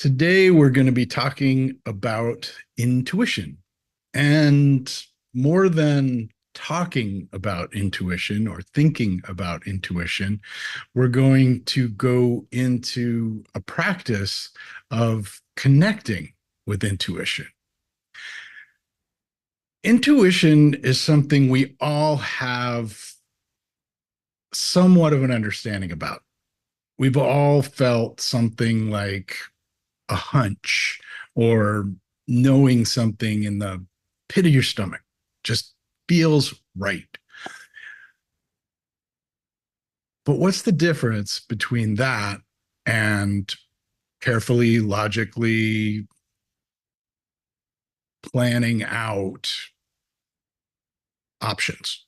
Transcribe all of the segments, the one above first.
Today, we're going to be talking about intuition. And more than talking about intuition or thinking about intuition, we're going to go into a practice of connecting with intuition. Intuition is something we all have somewhat of an understanding about. We've all felt something like a hunch or knowing something in the pit of your stomach just feels right. But what's the difference between that and carefully, logically planning out options?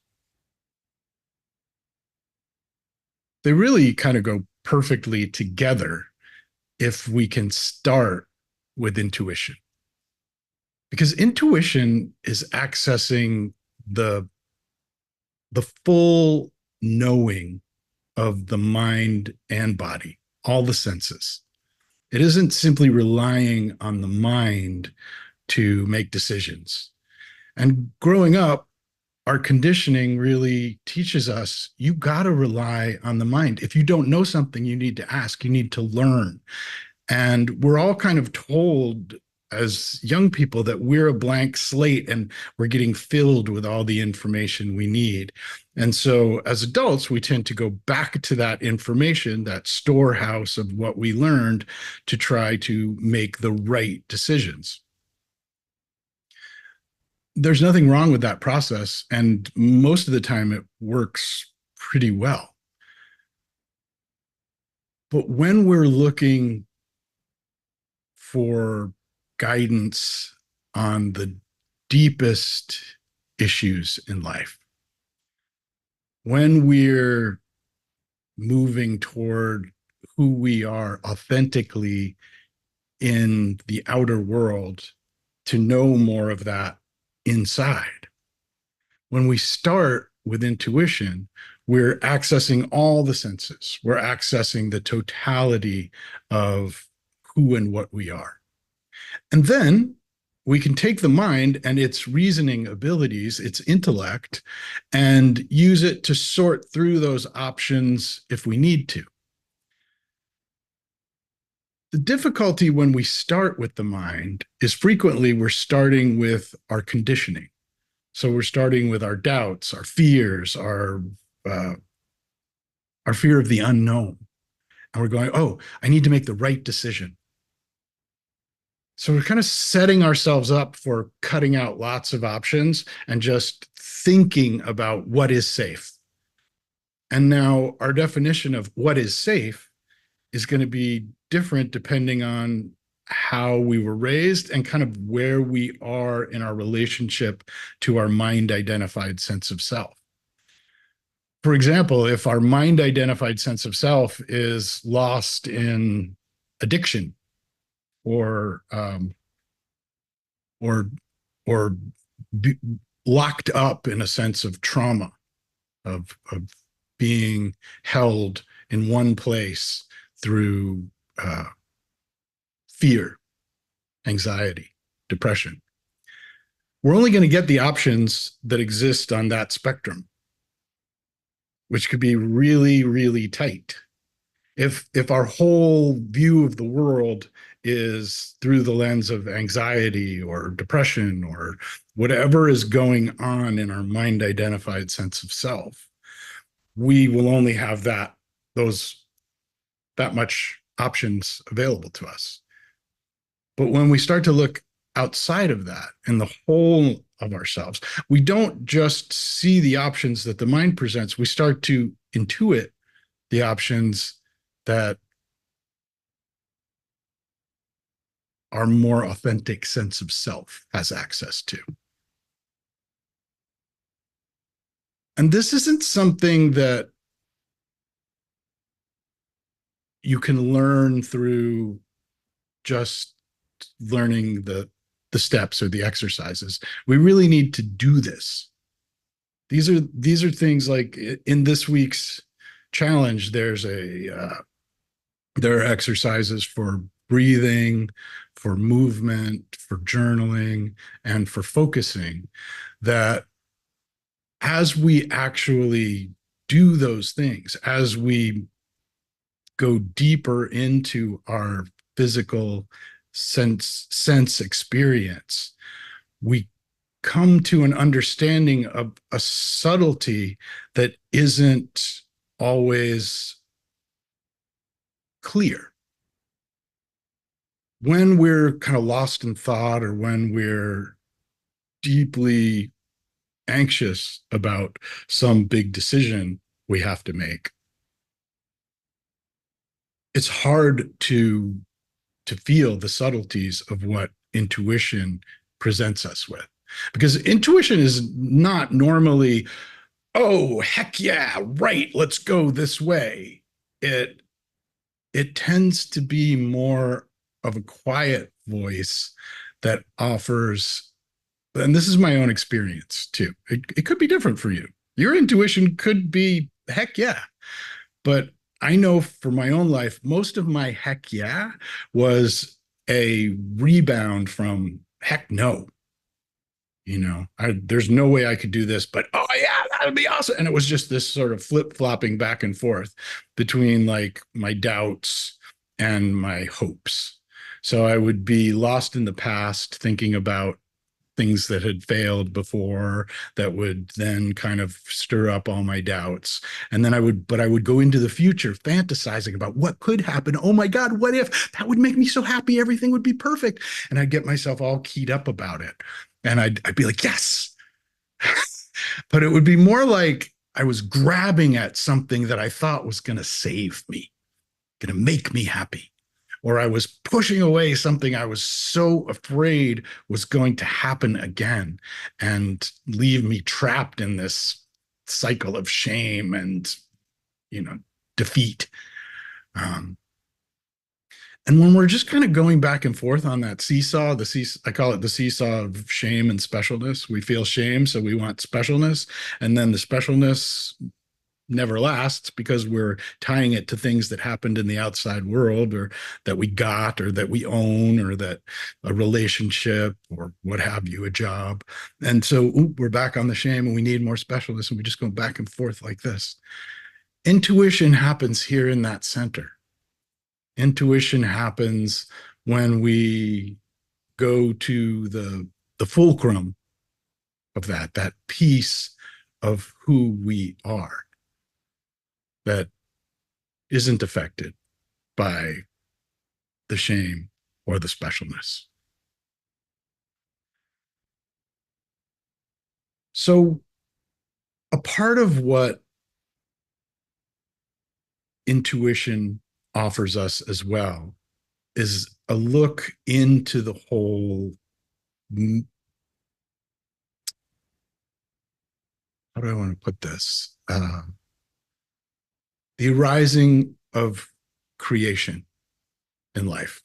They really kind of go perfectly together if we can start with intuition. Because intuition is accessing the the full knowing of the mind and body, all the senses. It isn't simply relying on the mind to make decisions. And growing up, our conditioning really teaches us you got to rely on the mind. If you don't know something, you need to ask, you need to learn. And we're all kind of told as young people that we're a blank slate and we're getting filled with all the information we need. And so as adults, we tend to go back to that information, that storehouse of what we learned, to try to make the right decisions. There's nothing wrong with that process. And most of the time it works pretty well. But when we're looking for guidance on the deepest issues in life, when we're moving toward who we are authentically in the outer world to know more of that inside, when we start with intuition, we're accessing all the senses. We're accessing the totality of who and what we are. And then we can take the mind and its reasoning abilities, its intellect, and use it to sort through those options if we need to. The difficulty when we start with the mind is frequently we're starting with our conditioning. So we're starting with our doubts, our fears, our fear of the unknown. And we're going, oh, I need to make the right decision. So we're kind of setting ourselves up for cutting out lots of options and just thinking about what is safe. And now our definition of what is safe is going to be different depending on how we were raised and kind of where we are in our relationship to our mind identified sense of self. For example, if our mind identified sense of self is lost in addiction or or or be locked up in a sense of trauma, of being held in one place through fear, anxiety, depression, we're only going to get the options that exist on that spectrum, which could be really, really tight. If our whole view of the world is through the lens of anxiety or depression or whatever is going on in our mind identified sense of self, we will only have that much options available to us. But when we start to look outside of that in the whole of ourselves, we don't just see the options that the mind presents, we start to intuit the options that our more authentic sense of self has access to. And this isn't something that you can learn through just learning the steps or the exercises. We really need to do this. These are things like in this week's challenge, there are exercises for breathing, for movement, for journaling, and for focusing, that as we actually do those things, as we go deeper into our physical sense experience, we come to an understanding of a subtlety that isn't always clear. When we're kind of lost in thought, or when we're deeply anxious about some big decision we have to make, it's hard to feel the subtleties of what intuition presents us with. Because intuition is not normally, oh, heck yeah, right, let's go this way. It tends to be more of a quiet voice that offers, and this is my own experience too. It could be different for you. Your intuition could be heck yeah, but I know for my own life, most of my heck yeah was a rebound from heck no. There's no way I could do this, but oh yeah, that'd be awesome. And it was just this sort of flip flopping back and forth between like my doubts and my hopes. So I would be lost in the past, thinking about things that had failed before, that would then kind of stir up all my doubts. And then I would go into the future fantasizing about what could happen. Oh my God, what if that would make me so happy? Everything would be perfect. And I'd get myself all keyed up about it. And I'd be like, yes. But it would be more like I was grabbing at something that I thought was going to save me, going to make me happy. Or I was pushing away something I was so afraid was going to happen again and leave me trapped in this cycle of shame and, defeat. Um, and when we're just kind of going back and forth on that seesaw, I call it the seesaw of shame and specialness. We feel shame, so we want specialness. And then the specialness never lasts because we're tying it to things that happened in the outside world, or that we got, or that we own, or that a relationship, or what have you, a job. And so we're back on the shame and we need more specialness, and we just go back and forth like this. Intuition happens here in that center. Intuition happens when we go to the fulcrum of that piece of who we are, that isn't affected by the shame or the specialness. So, a part of what intuition offers us as well is a look into the whole, how do I want to put this? The arising of creation in life.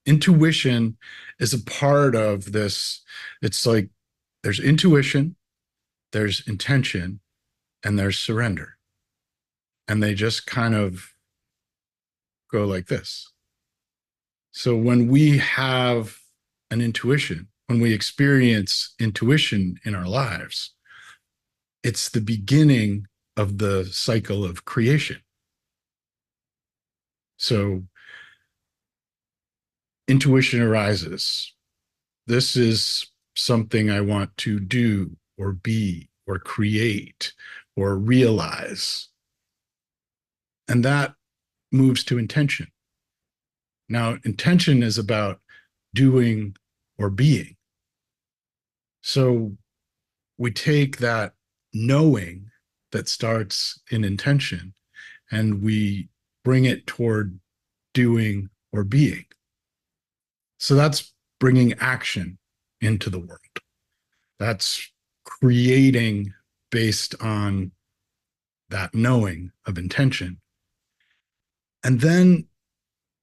Intuition is a part of this. It's like there's intuition, there's intention, and there's surrender. And they just kind of go like this. So when we have an intuition, when we experience intuition in our lives, it's the beginning of the cycle of creation. So intuition arises. This is something I want to do or be or create or realize. And that moves to intention. Now, intention is about doing or being. So we take that knowing that starts in intention and we bring it toward doing or being. So that's bringing action into the world. That's creating based on that knowing of intention. And then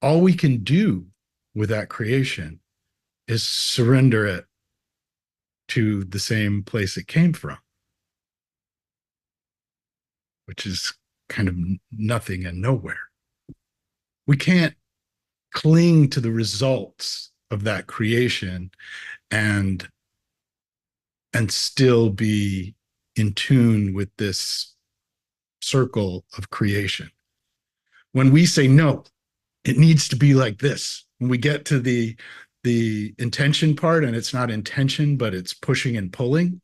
all we can do with that creation is surrender it to the same place it came from, which is kind of nothing and nowhere. We can't cling to the results of that creation and still be in tune with this circle of creation. When we say no, it needs to be like this. When we get to the intention part and it's not intention, but it's pushing and pulling,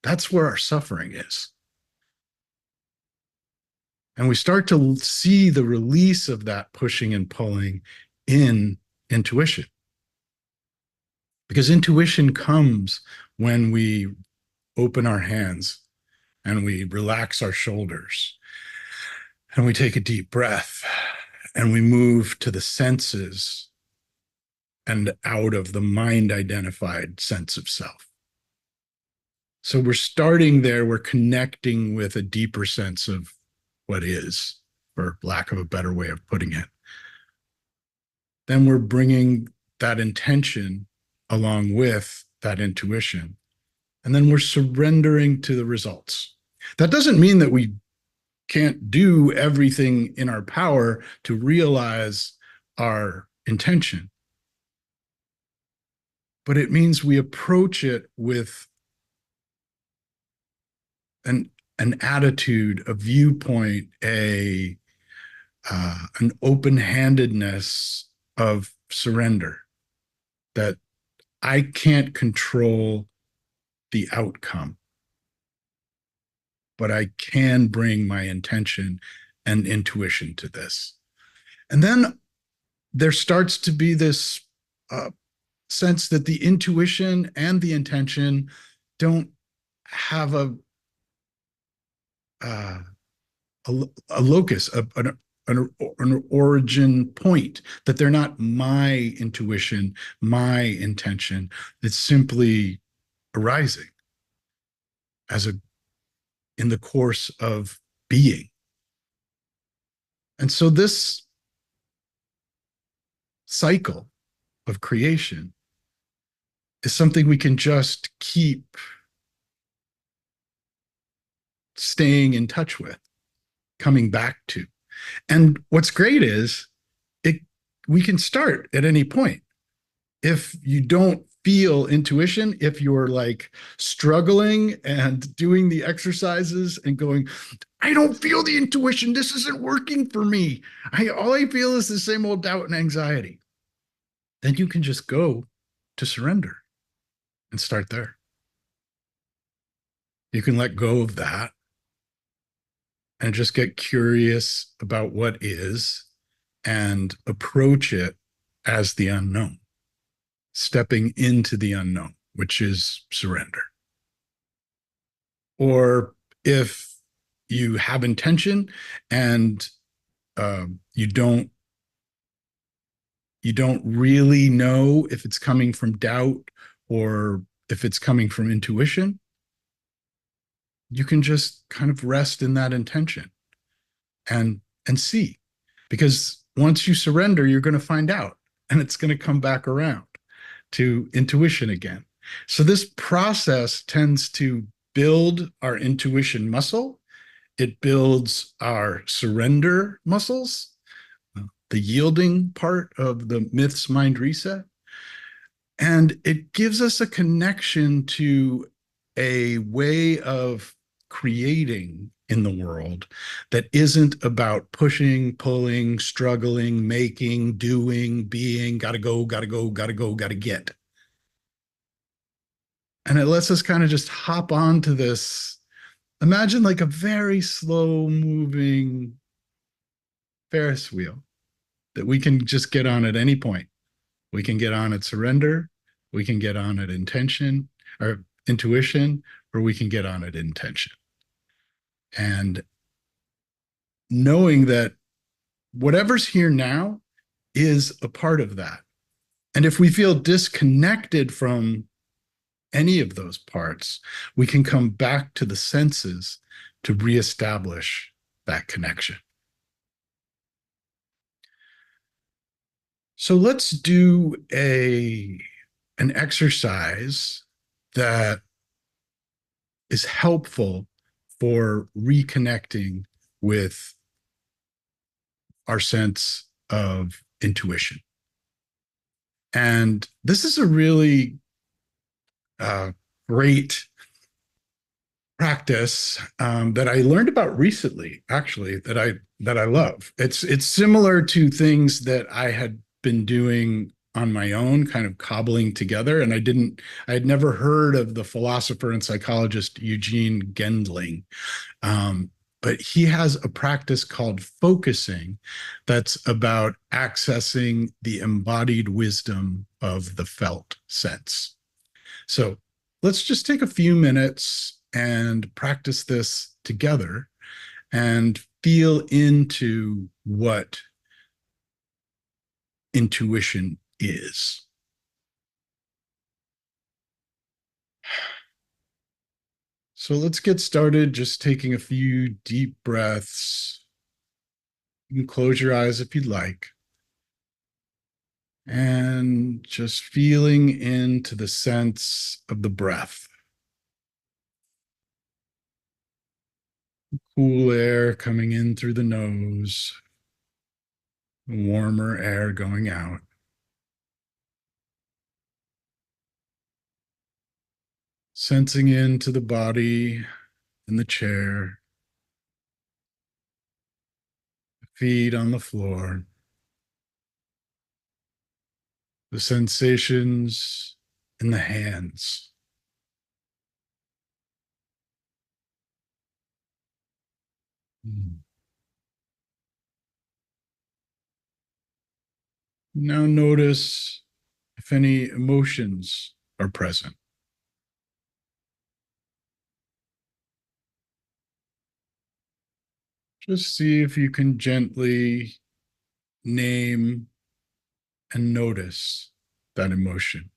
that's where our suffering is. And we start to see the release of that pushing and pulling in intuition. Because intuition comes when we open our hands and we relax our shoulders and we take a deep breath and we move to the senses and out of the mind identified sense of self. So we're starting there, we're connecting with a deeper sense of what is, for lack of a better way of putting it. Then we're bringing that intention along with that intuition. And then we're surrendering to the results. That doesn't mean that we can't do everything in our power to realize our intention, but it means we approach it with an attitude, a viewpoint, an open-handedness of surrender, that I can't control the outcome, but I can bring my intention and intuition to this. And then there starts to be this sense that the intuition and the intention don't have uh, a locus, an origin point, that they're not my intuition, my intention. It's simply arising as in the course of being. And so this cycle of creation is something we can just keep staying in touch with, coming back to. And what's great is we can start at any point. If you don't feel intuition, if you're like struggling and doing the exercises and going, I don't feel the intuition, this isn't working for me, all I feel is the same old doubt and anxiety, then you can just go to surrender and start there. You can let go of that and just get curious about what is and approach it as the unknown, stepping into the unknown, which is surrender. Or if you have intention and you don't really know if it's coming from doubt or if it's coming from intuition, you can just kind of rest in that intention and see. Because once you surrender, you're going to find out, and it's going to come back around to intuition again. So this process tends to build our intuition muscle. It builds our surrender muscles, the yielding part of the myths mind reset. And it gives us a connection to a way of creating in the world that isn't about pushing, pulling, struggling, making, doing, being, gotta go, gotta go, gotta go, gotta get. And it lets us kind of just hop onto this. Imagine like a very slow moving Ferris wheel that we can just get on at any point. We can get on at surrender, we can get on at intention or intuition, or we can get on at intention. And knowing that whatever's here now is a part of that. And if we feel disconnected from any of those parts, we can come back to the senses to reestablish that connection. So let's do an exercise that is helpful for reconnecting with our sense of intuition. And this is a really uh, great practice that I learned about recently, actually, that I love. It's similar to things that I had been doing on my own, kind of cobbling together. And I had never heard of the philosopher and psychologist Eugene Gendlin. Um, but he has a practice called focusing that's about accessing the embodied wisdom of the felt sense. So let's just take a few minutes and practice this together and feel into what intuition is. So let's get started just taking a few deep breaths. You can close your eyes if you'd like. And just feeling into the sense of the breath. Cool air coming in through the nose, warmer air going out. Sensing into the body in the chair, feet on the floor, the sensations in the hands. Now notice if any emotions are present. Just see if you can gently name and notice that emotion,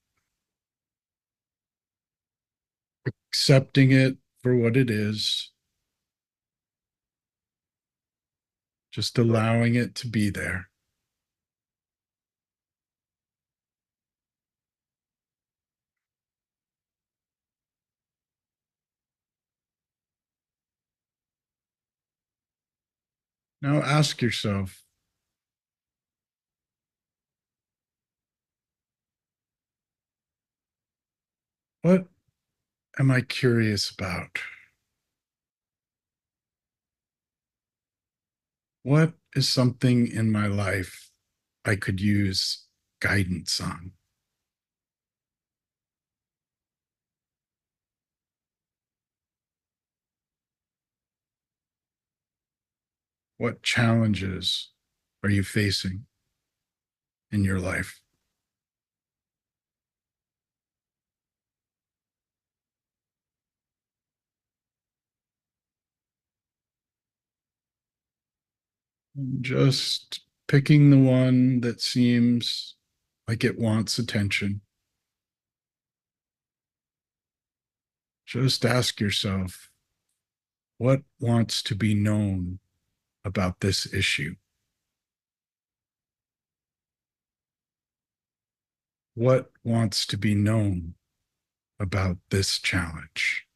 accepting it for what it is, just allowing it to be there. Now ask yourself, what am I curious about? What is something in my life I could use guidance on? What challenges are you facing in your life? Just picking the one that seems like it wants attention. Just ask yourself, what wants to be known about this issue? What wants to be known about this challenge?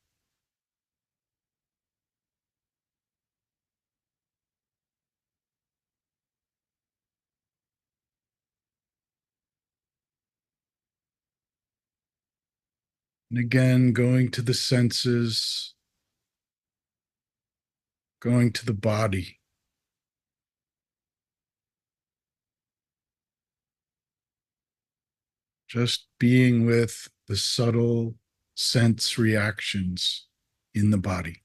And again, going to the senses, going to the body, just being with the subtle sense reactions in the body,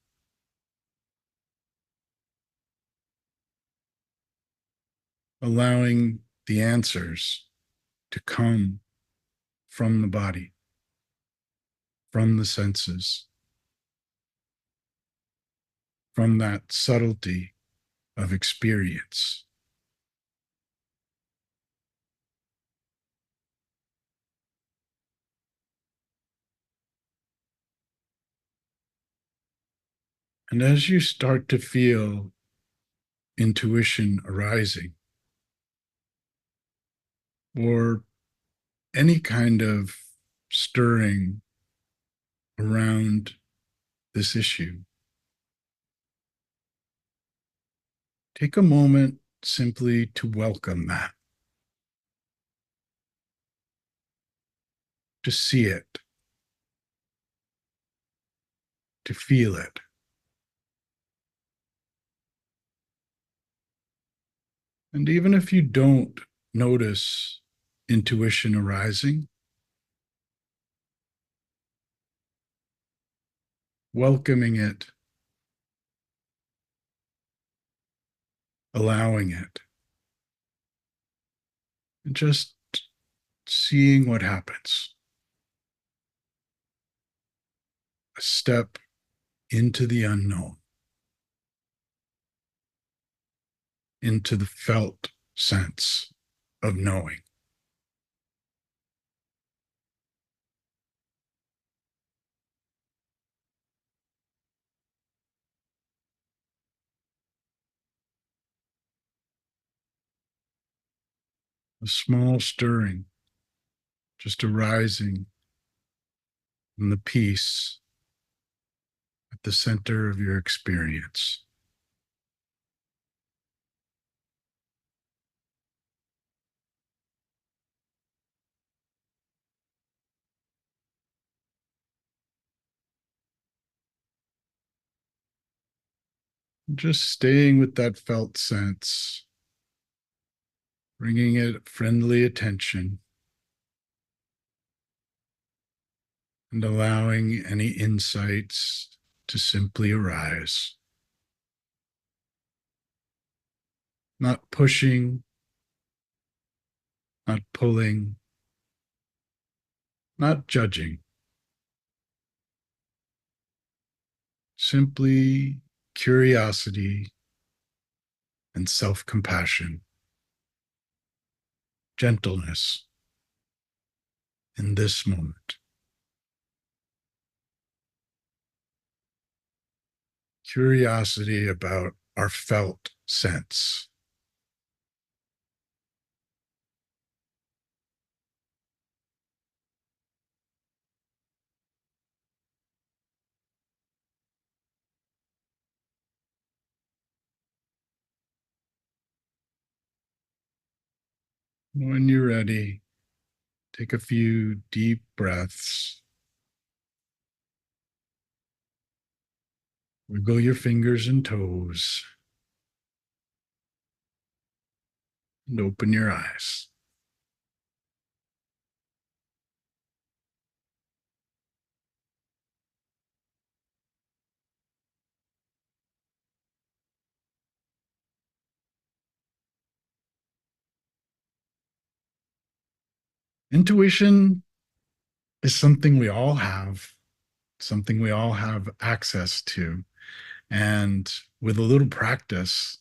allowing the answers to come from the body, from the senses, from that subtlety of experience. And as you start to feel intuition arising, or any kind of stirring around this issue, take a moment simply to welcome that. to see it, to feel it. And even if you don't notice intuition arising, welcoming it, allowing it, and just seeing what happens. A step into the unknown, into the felt sense of knowing. A small stirring, just arising in the peace at the center of your experience. Just staying with that felt sense, bringing it friendly attention, and allowing any insights to simply arise. Not pushing, not pulling, not judging, simply curiosity and self compassion, gentleness in this moment. Curiosity about our felt sense. When you're ready, take a few deep breaths. Wiggle your fingers and toes and open your eyes. Intuition is something we all have, something we all have access to. And with a little practice,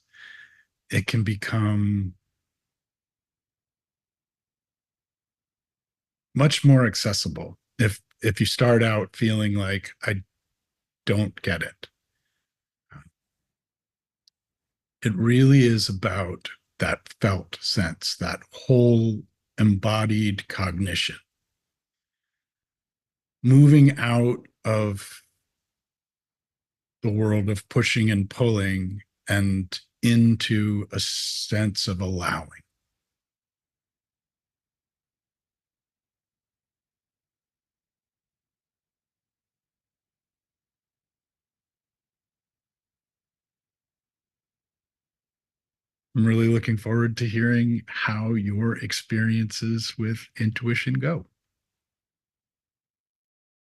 it can become much more accessible if you start out feeling like I don't get it. It really is about that felt sense, that whole embodied cognition, moving out of the world of pushing and pulling and into a sense of allowing. I'm really looking forward to hearing how your experiences with intuition go.